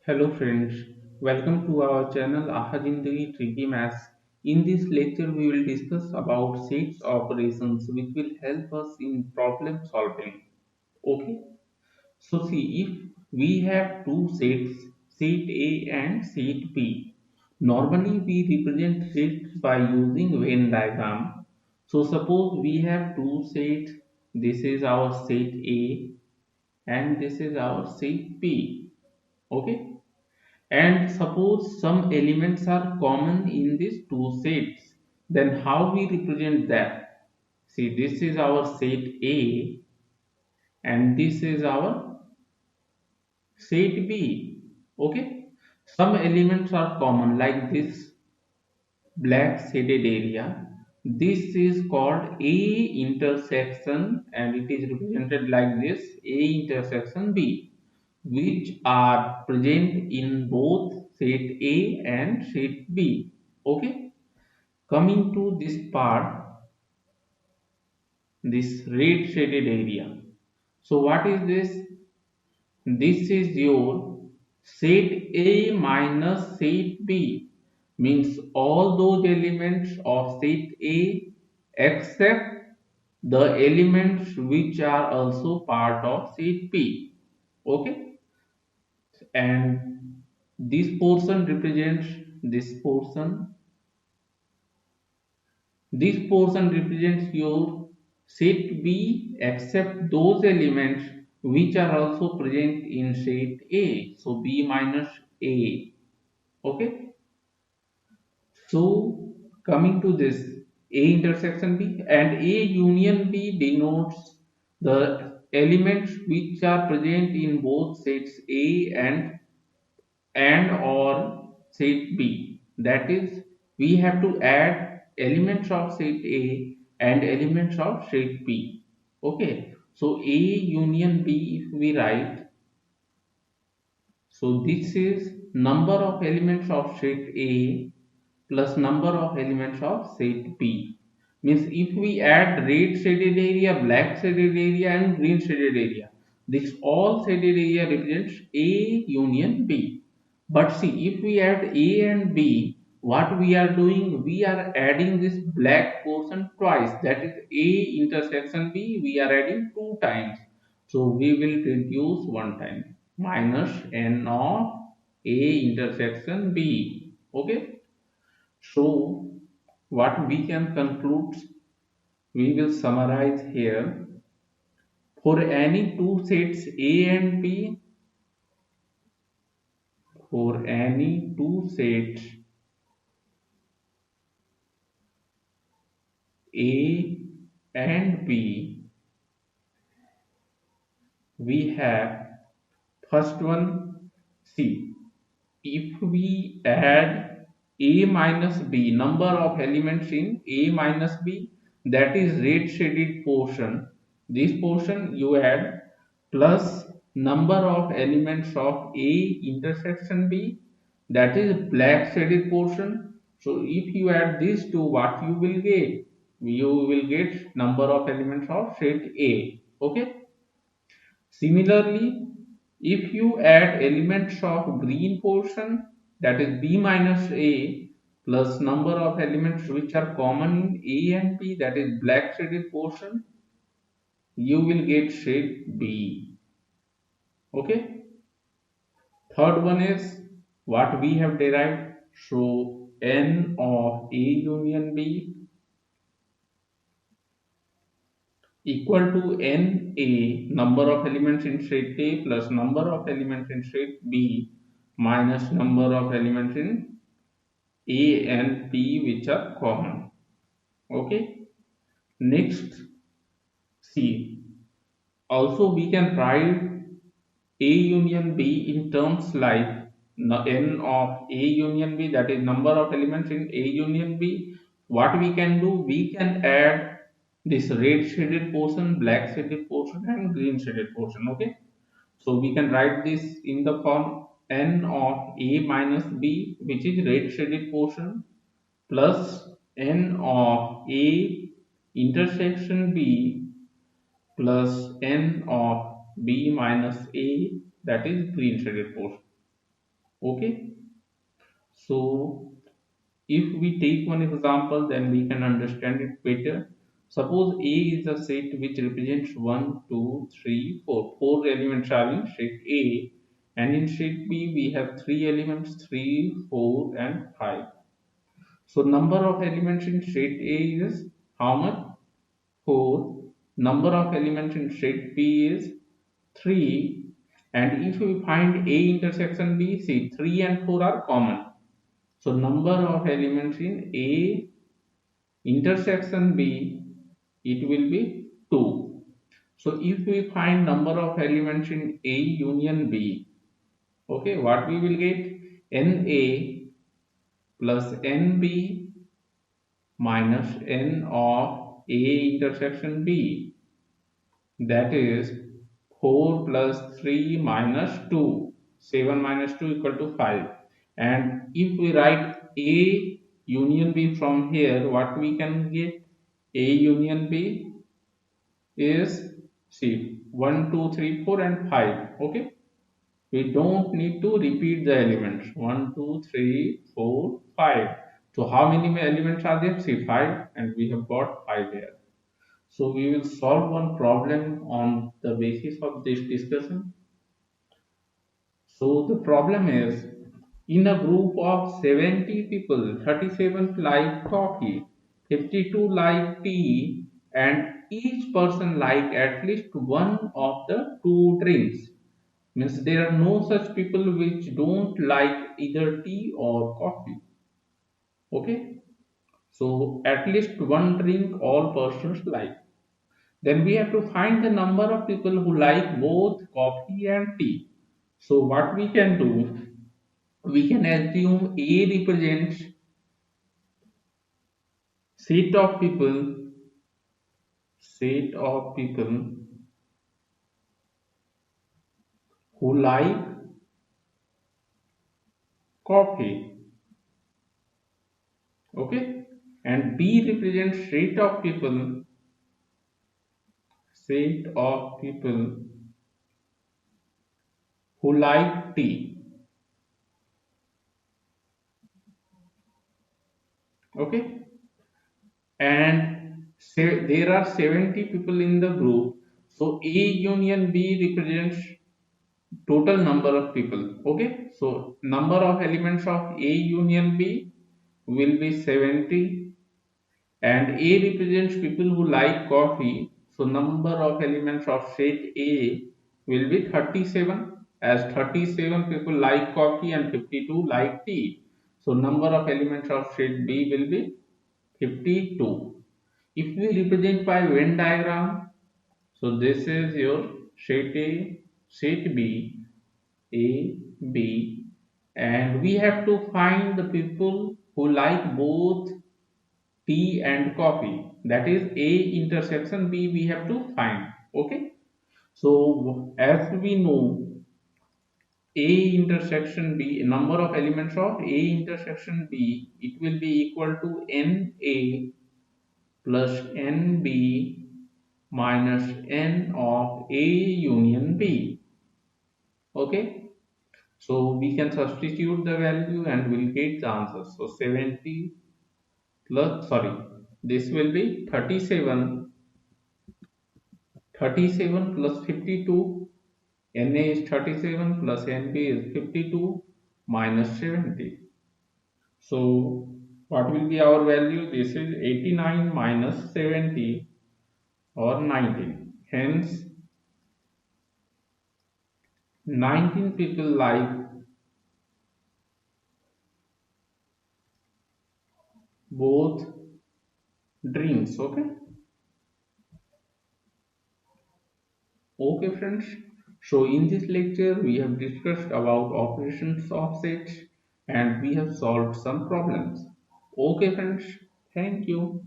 Hello friends, welcome to our channel Aha Zindagi Tricky Maths. In this lecture we will discuss about sets operations which will help us in problem solving. Okay, so see if we have two sets, set A and set B. Normally we represent sets by using Venn diagram. So suppose we have two sets, this is our set A and this is our set B. Okay, and suppose some elements are common in these two sets, then how we represent that? See, this is our set A and this is our set B. Okay, some elements are common like this black shaded area. This is called A intersection and it is represented like this A intersection B, which are present in both set A and set B. Okay, coming to this part, this red shaded area. So, what is this? This is your set A minus set B, means all those elements of set A except the elements which are also part of set B. Okay, and this portion represents this portion. This portion represents your set B except those elements which are also present in set A. So B minus A. Okay. So coming to this A intersection B and A union B denotes the elements which are present in both sets A and or set B. That is, we have to add elements of set A and elements of set B. Okay, so A union B, if we write, so this is number of elements of set A plus number of elements of set B. Means if we add red shaded area, black shaded area and green shaded area, this all shaded area represents A union B. But see, if we add A and B, what we are doing, we are adding this black portion twice. That is A intersection B, we are adding two times. So we will reduce one time minus n of A intersection B. Okay. So what we can conclude, we will summarize here. For any two sets A and B, for any two sets A and B, we have first one C. If we add A minus B, number of elements in A minus B, that is red shaded portion. This portion you add plus number of elements of A intersection B, that is black shaded portion. So if you add these two, what you will get? You will get number of elements of set A. Okay. Similarly, if you add elements of green portion, that is B minus A, plus number of elements which are common in A and B, that is black shaded portion, you will get shade B. Okay. Third one is what we have derived. So n of A union B equal to NA, number of elements in set A plus number of elements in set B minus number of elements in A and B which are common. Okay. Next, C. Also we can write A union B in terms like n of A union B, that is number of elements in A union B. What we can do, we can add this red shaded portion, black shaded portion and green shaded portion. Okay, so we can write this in the form n of A minus B, which is red shaded portion, plus n of A intersection B plus n of B minus A, that is green shaded portion. Okay, so if we take one example, then we can understand it better. Suppose A is a set which represents 1, 2, 3, 4. Four elements are in set A, and in set B we have three elements 3, 4, and 5. So number of elements in set A is how much? 4. Number of elements in set B is 3. And if we find A intersection B, see 3 and 4 are common. So number of elements in A intersection B, it will be 2. So if we find number of elements in A union B, okay, what we will get? NA plus NB minus N of A intersection B, that is 4 plus 3 minus 2. 7 minus 2 equal to 5. And if we write A union B from here, what we can get? A union B is, see, 1, 2, 3, 4, and 5. Okay, we don't need to repeat the elements. 1, 2, 3, 4, 5. So how many elements are there? See, 5, and we have got 5 here. So we will solve one problem on the basis of this discussion. So the problem is, in a group of 70 people, 37 like coffee, 52 like tea, and each person like at least one of the two drinks. Means there are no such people which don't like either tea or coffee. Okay, so at least one drink all persons like. Then we have to find the number of people who like both coffee and tea. So what we can do, we can assume A represents set of people, set of people who like coffee, okay, and B represents set of people who like tea, okay, and there are 70 people in the group. So A union B represents total number of people. Okay, so number of elements of A union B will be 70, and A represents people who like coffee, so number of elements of set A will be 37, as 37 people like coffee and 52 like tea. So number of elements of set B will be 52. If we represent by Venn diagram, so this is your set A, set B, A, B, and we have to find the people who like both tea and coffee. That is A intersection B we have to find. Okay. So as we know, A intersection B, number of elements of A intersection B, it will be equal to NA plus NB minus N of A union B. Okay. So we can substitute the value and we'll get the answer. So 70 plus, sorry, this will be 37. 37 plus 52, Na is 37 plus Nb is 52 minus 70. So what will be our value? This is 89 minus 70 or 19. Hence 19 people like both drinks. Okay. Okay friends. So in this lecture we have discussed about operations of sets and we have solved some problems. Okay friends. Thank you.